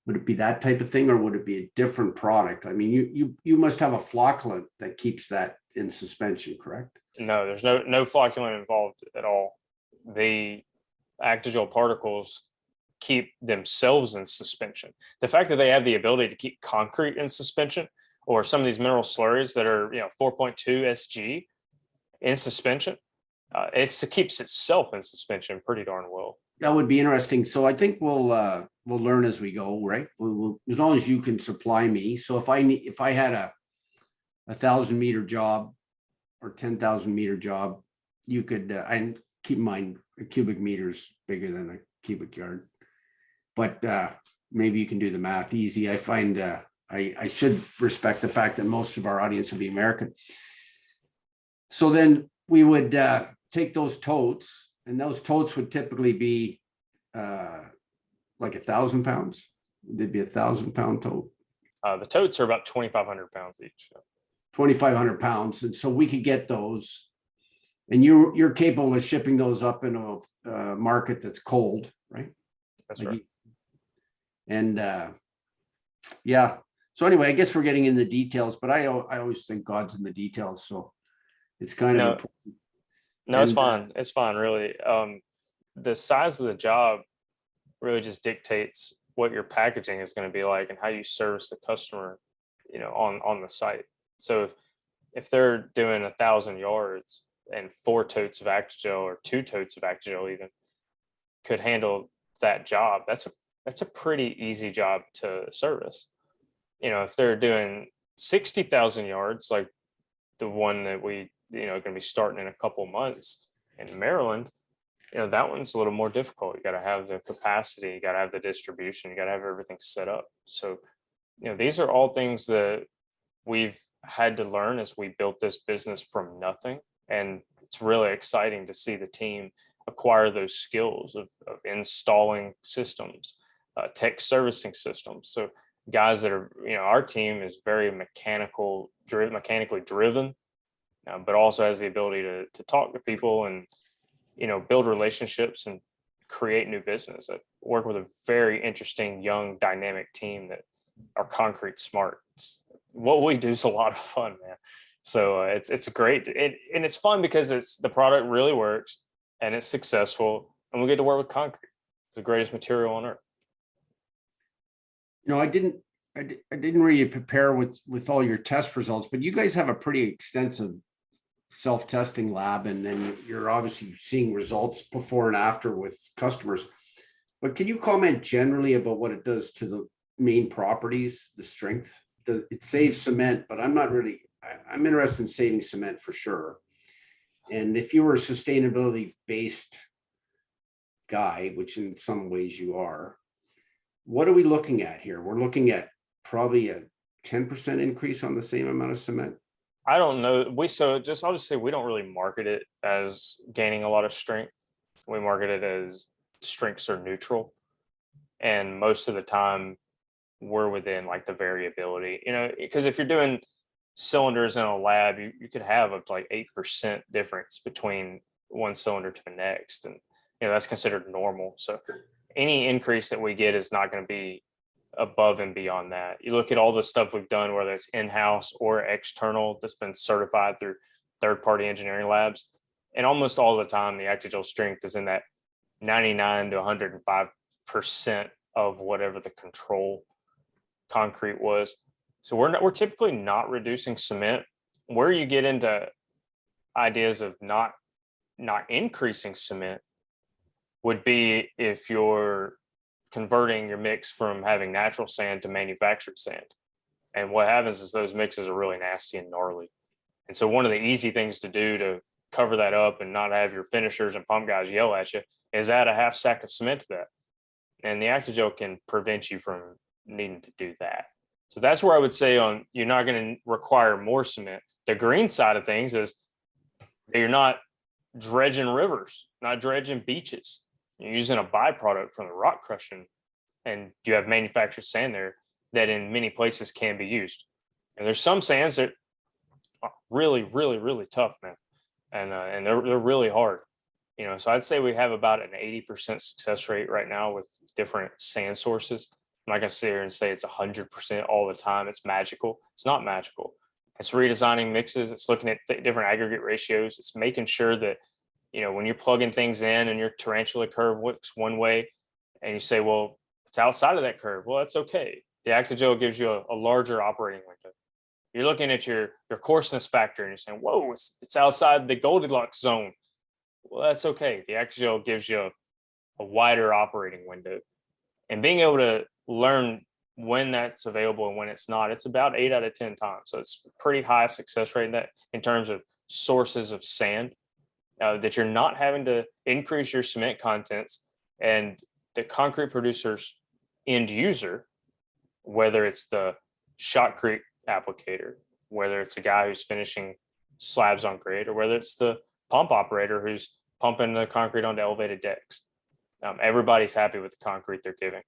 Would it be that type of thing, or would it be a different product? I mean, you must have a flocculant that keeps that in suspension, correct? No, there's no flocculant involved at all. The Acti-Gel particles keep themselves in suspension. The fact that they have the ability to keep concrete in suspension, or some of these mineral slurries that are 4.2 SG in suspension, it keeps itself in suspension pretty darn well. That would be interesting. So I think we'll learn as we go, right? We'll, as long as you can supply me. So if I had a 1,000 meter job or 10,000 meter job, you could, and keep in mind a cubic meter is bigger than a cubic yard, but maybe you can do the math easy. I find I should respect the fact that most of our audience will be American. So then we would take those totes, and those totes would typically be like 1,000 pounds. They'd be 1,000-pound tote. The totes are about 2,500 pounds each. 2,500 pounds. And so we could get those, and you're capable of shipping those up in a market that's cold, right? That's Like right. And yeah. So anyway, I guess we're getting in the details, but I always think God's in the details. So it's kind of No, important. no, it's And fine. It's fine, really. The size of the job really just dictates what your packaging is going to be like and how you service the customer, on the site. So if they're doing 1,000 yards and 4 totes of Acti-Gel or 2 totes of Acti-Gel even could handle that job, that's a pretty easy job to service. If they're doing 60,000 yards, like the one that we, going to be starting in a couple months in Maryland, that one's a little more difficult. You got to have the capacity, you got to have the distribution, you got to have everything set up. So, these are all things that we've had to learn as we built this business from nothing. And it's really exciting to see the team acquire those skills of installing systems, tech servicing systems. So guys that are, our team is very mechanically driven, but also has the ability to talk to people and, build relationships and create new business. I work with a very interesting, young, dynamic team that are concrete smart. What we do is a lot of fun, man. So it's great. And it's fun because the product really works and it's successful and we get to work with concrete. It's the greatest material on earth. I didn't really prepare with all your test results, but you guys have a pretty extensive self-testing lab, and then you're obviously seeing results before and after with customers. But can you comment generally about what it does to the main properties, the strength? Does it save cement? But I'm interested in saving cement for sure. And if you were a sustainability based guy, which in some ways you are, what are we looking at here? We're looking at probably a 10% increase on the same amount of cement. I don't know. I'll just say we don't really market it as gaining a lot of strength. We market it as strengths are neutral. And most of the time we're within like the variability, because if you're doing cylinders in a lab, you could have up to like 8% difference between one cylinder to the next. And, that's considered normal. So any increase that we get is not going to be above and beyond that. You look at all the stuff we've done, whether it's in-house or external, that's been certified through third-party engineering labs. And almost all the time, the Acti-Gel strength is in that 99 to 105% of whatever the control concrete was. So we're typically not reducing cement. Where you get into ideas of not increasing cement would be if you're converting your mix from having natural sand to manufactured sand. And what happens is those mixes are really nasty and gnarly. And so one of the easy things to do to cover that up and not have your finishers and pump guys yell at you is add a half sack of cement to that. And the Acti-Gel can prevent you from needing to do that. So that's where I would say you're not going to require more cement. The green side of things is you're not dredging rivers, not dredging beaches. You're using a byproduct from the rock crushing, and you have manufactured sand there that in many places can be used. And there's some sands that are really, really, really tough, man. And they're really hard. So I'd say we have about an 80% success rate right now with different sand sources. I'm not going to sit here and say it's 100% all the time. It's magical. It's not magical. It's redesigning mixes. It's looking at different aggregate ratios. It's making sure that, when you're plugging things in and your tarantula curve looks one way and you say, well, it's outside of that curve. Well, that's okay. The Acti-Gel gives you a larger operating window. You're looking at your coarseness factor and you're saying, whoa, it's outside the Goldilocks zone. Well, that's okay. The Acti-Gel gives you a wider operating window. And being able to learn when that's available and when it's not, it's about 8 out of 10 times. So it's a pretty high success rate in terms of sources of sand, that you're not having to increase your cement contents, and the concrete producer's end user, whether it's the Shotcrete applicator, whether it's a guy who's finishing slabs on grade, or whether it's the pump operator who's pumping the concrete onto elevated decks. Everybody's happy with the concrete they're giving.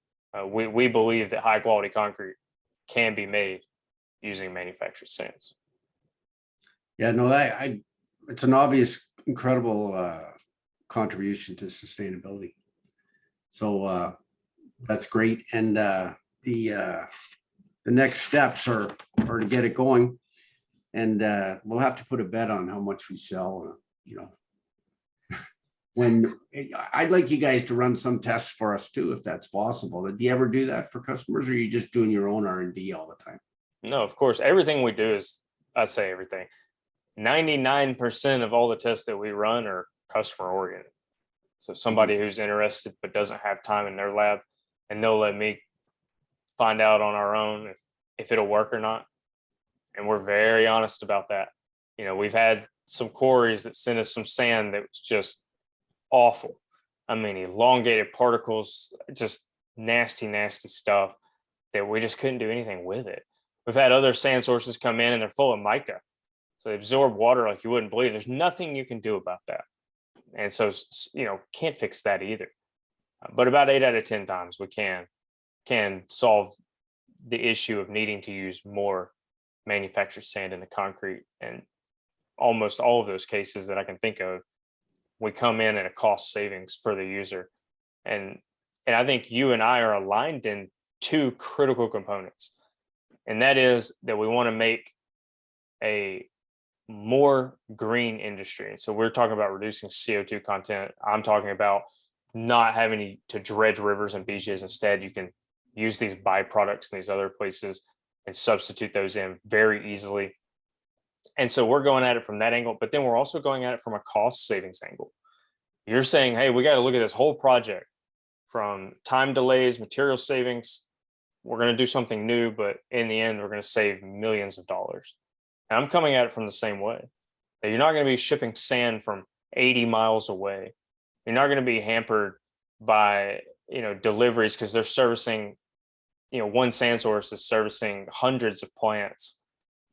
We believe that high quality concrete can be made using manufactured sands. Yeah, no, it's an obvious, incredible contribution to sustainability. So That's great. And the next steps are to get it going. And we'll have to put a bet on how much we sell, you know. When I'd like you guys to run some tests for us too, if that's possible. Do you ever do that for customers, or are you just doing your own R&D all the time? No, of course, everything we do is, I say everything, 99% of all the tests that we run are customer oriented. So somebody who's interested but doesn't have time in their lab, and they'll let me find out on our own if it'll work or not. And we're very honest about that. You know, we've had some quarries that sent us some sand that was just awful. I mean, elongated particles, just nasty, nasty stuff that we just couldn't do anything with it. We've had other sand sources come in and they're full of mica. So they absorb water like you wouldn't believe. There's nothing you can do about that. And so, you know, can't fix that either. But about 8 out of 10 times we can solve the issue of needing to use more manufactured sand in the concrete. And almost all of those cases that I can think of, we come in at a cost savings for the user. And I think you and I are aligned in two critical components. And that is that we want to make a more green industry. And so we're talking about reducing CO2 content. I'm talking about not having to dredge rivers and beaches. Instead, you can use these byproducts in these other places and substitute those in very easily. And so we're going at it from that angle, but then we're also going at it from a cost savings angle. You're saying, hey, we got to look at this whole project from time delays, material savings. We're going to do something new, but in the end, we're going to save millions of dollars. And I'm coming at it from the same way. That you're not going to be shipping sand from 80 miles away. You're not going to be hampered by, you know, deliveries because they're servicing, you know, one sand source is servicing hundreds of plants.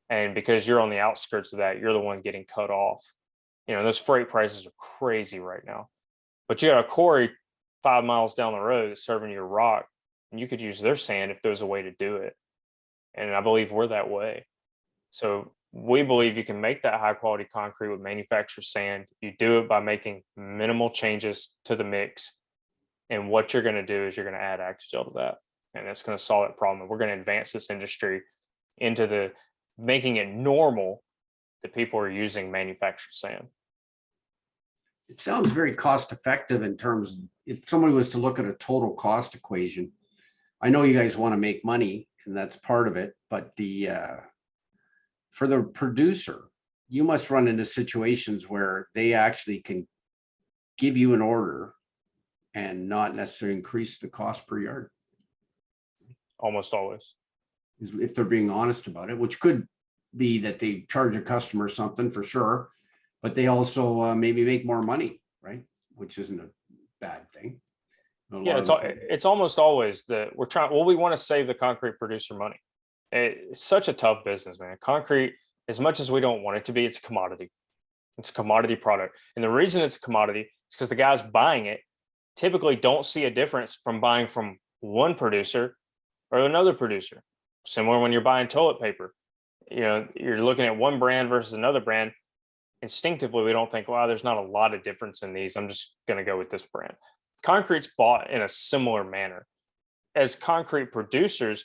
And because you're on the outskirts of that, you're the one getting cut off. You know, those freight prices are crazy right now. But you got a quarry 5 miles down the road serving your rock, and you could use their sand if there's a way to do it. And I believe we're that way. So we believe you can make that high quality concrete with manufactured sand. You do it by making minimal changes to the mix. And what you're going to do is you're going to add Acti-Gel to that. And that's going to solve that problem. We're going to advance this industry into the making it normal that people are using manufactured sand. It sounds very cost effective in terms, if somebody was to look at a total cost equation. I know you guys want to make money and that's part of it, but for the producer, you must run into situations where they actually can give you an order and not necessarily increase the cost per yard. Almost always. If they're being honest about it, which could be that they charge a customer something for sure, but they also maybe make more money, right? Which isn't a bad thing. Yeah, it's almost always that we're trying, well, we want to save the concrete producer money. It's such a tough business, man. Concrete, as much as we don't want it to be, it's a commodity. It's a commodity product. And the reason it's a commodity is because the guys buying it typically don't see a difference from buying from one producer or another producer. Similar when you're buying toilet paper. You know, you're looking at one brand versus another brand. Instinctively, we don't think, wow, there's not a lot of difference in these. I'm just going to go with this brand. Concrete's bought in a similar manner. As concrete producers,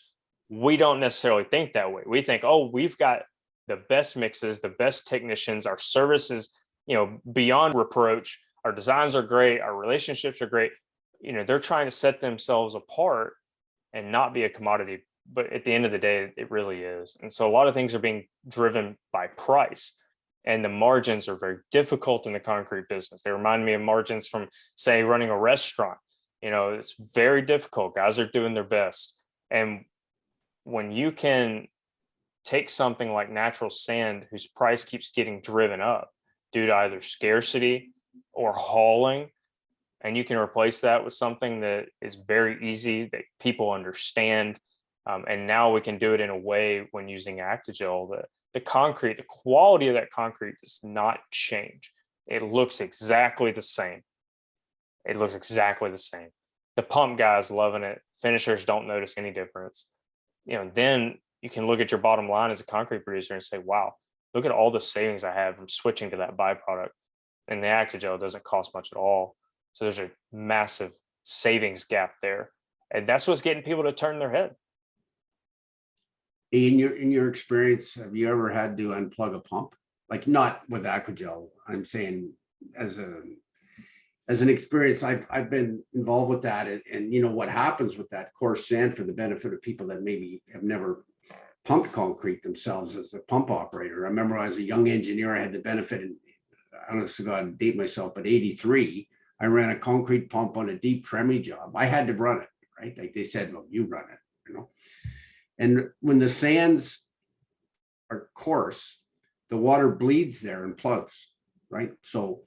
we don't necessarily think that way. We think, oh, we've got the best mixes, the best technicians, our services, you know, beyond reproach. Our designs are great. Our relationships are great. You know, they're trying to set themselves apart and not be a commodity. But at the end of the day, it really is. And so a lot of things are being driven by price. And the margins are very difficult in the concrete business. They remind me of margins from, say, running a restaurant. You know, it's very difficult. Guys are doing their best. And when you can take something like natural sand, whose price keeps getting driven up due to either scarcity or hauling, and you can replace that with something that is very easy, that people understand. And now we can do it in a way when using Acti-Gel that the concrete, the quality of that concrete does not change. It looks exactly the same. It looks exactly the same. The pump guys loving it. Finishers don't notice any difference. You know, then you can look at your bottom line as a concrete producer and say, wow, look at all the savings I have from switching to that byproduct. And the Acti-Gel doesn't cost much at all. So there's a massive savings gap there. And that's what's getting people to turn their head. In your experience, have you ever had to unplug a pump? Like, not with Acti-Gel, I'm saying as an experience, I've been involved with that, and you know what happens with that coarse sand, for the benefit of people that maybe have never pumped concrete themselves as a pump operator. I remember as a young engineer, I had the benefit, and I don't know, God, date myself, but 83, I ran a concrete pump on a deep tremie job. I had to run it, right? Like they said, well, you run it, you know. And when the sands are coarse, the water bleeds there and plugs, right? So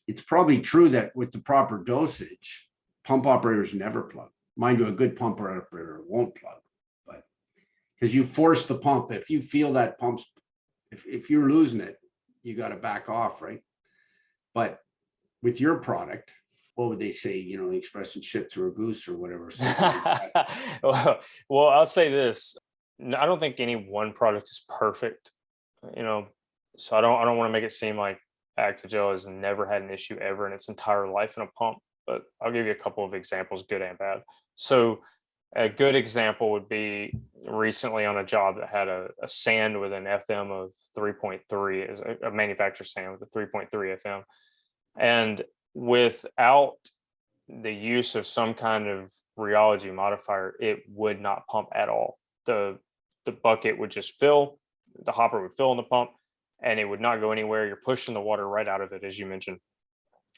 it's probably true that with the proper dosage, pump operators never plug. Mind you, a good pump operator won't plug, but because you force the pump, if you feel that pump's, if you're losing it, you got to back off, right? But with your product, what would they say? You know, the expression "shit through a goose" or whatever. Well, I'll say this: I don't think any one product is perfect. You know, so I don't want to make it seem like Acti-Gel has never had an issue ever in its entire life in a pump. But I'll give you a couple of examples, good and bad. So a good example would be recently on a job that had a sand with an FM of 3.3, is a manufacturer sand with a 3.3 FM. And without the use of some kind of rheology modifier, it would not pump at all. The bucket would just fill, the hopper would fill in the pump, and it would not go anywhere. You're pushing the water right out of it, as you mentioned.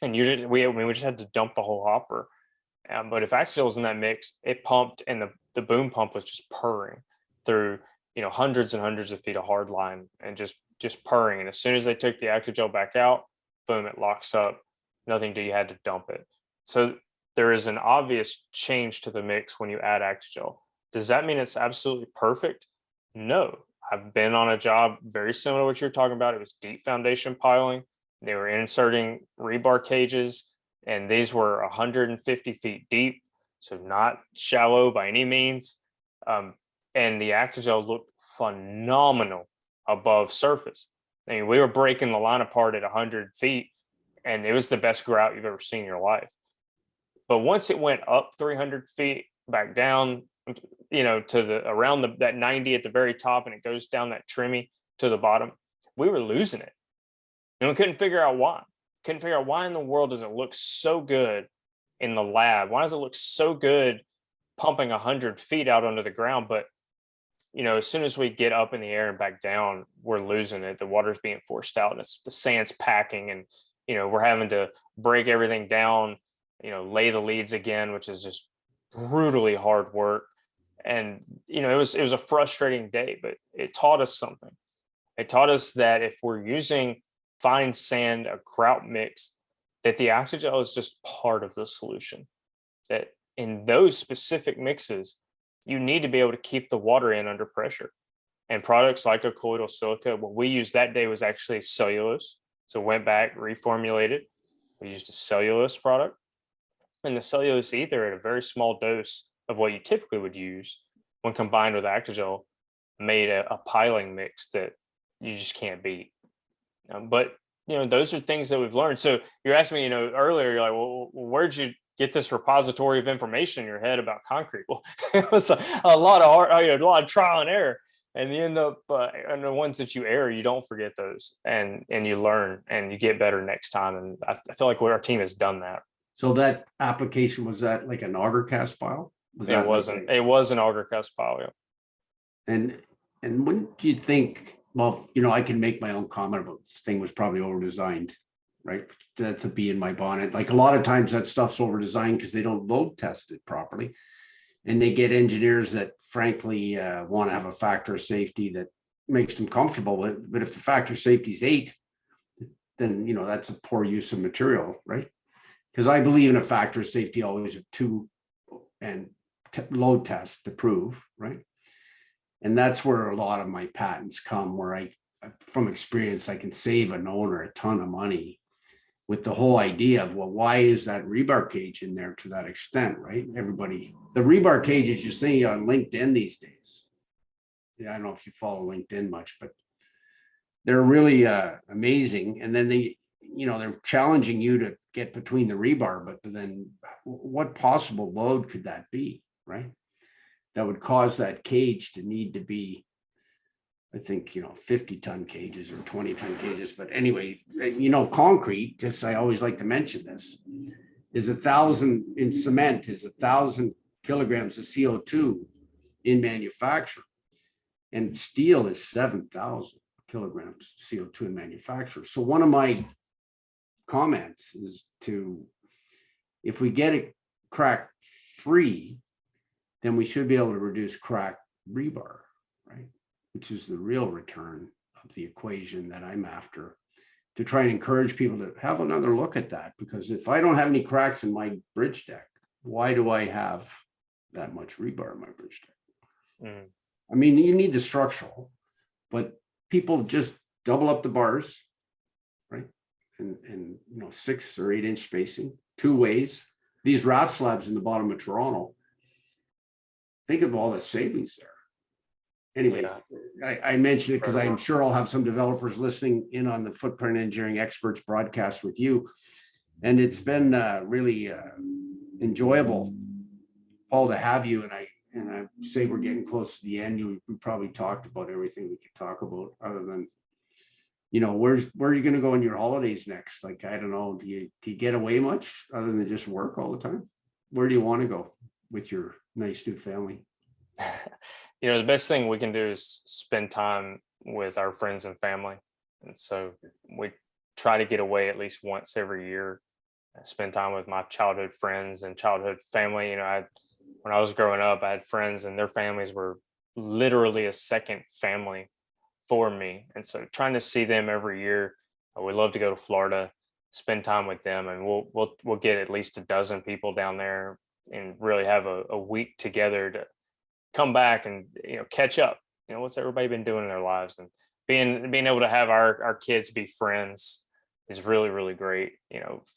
And usually we just had to dump the whole hopper. But if Acti-Gel was in that mix, it pumped, and the boom pump was just purring through, you know, hundreds and hundreds of feet of hard line, and just purring. And as soon as they took the Acti-Gel back out, boom, it locks up. Nothing you had to dump it. So there is an obvious change to the mix when you add Acti-Gel. Does that mean it's absolutely perfect? No. I've been on a job very similar to what you're talking about. It was deep foundation piling. They were inserting rebar cages, and these were 150 feet deep, so not shallow by any means. And the Acti-Gel looked phenomenal above surface. I mean, we were breaking the line apart at 100 feet, and it was the best grout you've ever seen in your life. But once it went up 300 feet, back down, you know, to the around that 90 at the very top, and it goes down that trimmy to the bottom, we were losing it. And we couldn't figure out why. Couldn't figure out why in the world does it look so good in the lab? Why does it look so good pumping 100 feet out under the ground? But, you know, as soon as we get up in the air and back down, we're losing it. The water's being forced out, and the sand's packing, and, you know, we're having to break everything down, you know, lay the leads again, which is just brutally hard work. And, you know, it was a frustrating day, but it taught us something. It taught us that if we're using fine sand, a grout mix, that the Acti-Gel is just part of the solution. That in those specific mixes, you need to be able to keep the water in under pressure. And products like a colloidal silica, what we used that day was actually cellulose. So went back, reformulated. We used a cellulose product. And the cellulose ether at a very small dose of what you typically would use when combined with Acti-Gel made a piling mix that you just can't beat. But, you know, those are things that we've learned. So you're asking me, you know, earlier, you're like, well, where'd you get this repository of information in your head about concrete? Well, it was a lot of hard, you know, a lot of trial and error. And you end up, and the ones that you error, you don't forget those, and you learn and you get better next time. And I feel like our team has done that. So that application, was that like an auger cast pile? It wasn't. It was an auger cast pile. Yeah. And wouldn't you think? Well, you know, I can make my own comment about this thing was probably over designed, right? That's a bee in my bonnet. Like a lot of times that stuff's over designed because they don't load test it properly, and they get engineers that frankly want to have a factor of safety that makes them comfortable with. But if the factor of safety is 8, then, you know, that's a poor use of material, right? Because I believe in a factor of safety always of 2 and load test to prove, right? And that's where a lot of my patents come, where I, from experience, I can save an owner a ton of money with the whole idea of, well, why is that rebar cage in there to that extent, right? Everybody, the rebar cages you see on LinkedIn these days. Yeah, I don't know if you follow LinkedIn much, but they're really amazing. And then they, you know, they're challenging you to get between the rebar, but then what possible load could that be? right? That would cause that cage to need to be, I think, 50-ton cages or 20-ton cages. But anyway, concrete, just, I always like to mention this, is 1,000 in cement is 1,000 kilograms of CO2 in manufacture. And steel is 7,000 kilograms CO2 in manufacture. So one of my comments is if we get it crack free, then we should be able to reduce crack rebar, right? Which is the real return of the equation that I'm after, to try and encourage people to have another look at that. Because if I don't have any cracks in my bridge deck, why do I have that much rebar in my bridge deck? I mean, you need the structural, but people just double up the bars, right? And 6 or 8 inch spacing, 2 ways. These raft slabs in the bottom of Toronto, think of all the savings there. Anyway, I mentioned it because I'm sure I'll have some developers listening in on the Footprint Engineering Experts broadcast with you. And it's been really enjoyable, Paul, to have you. And I say we're getting close to the end. We probably talked about everything we could talk about, other than, where are you going to go on your holidays next? Like, I don't know. Do you get away much other than just work all the time? Where do you want to go with your nice new family? The best thing we can do is spend time with our friends and family. And so we try to get away at least once every year, spend time with my childhood friends and childhood family. When I was growing up, I had friends and their families were literally a second family for me. And so trying to see them every year, we love to go to Florida, spend time with them, and we'll get at least a dozen people down there and really have a week together to come back and catch up. What's everybody been doing in their lives, and being able to have our kids be friends is really, really great.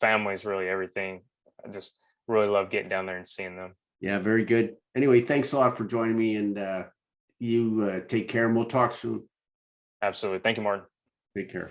Family is really everything. I just really love getting down there and seeing them. Yeah, very good. Anyway, thanks a lot for joining me, and you take care, and we'll talk soon. Absolutely. Thank you, Martin. Take care.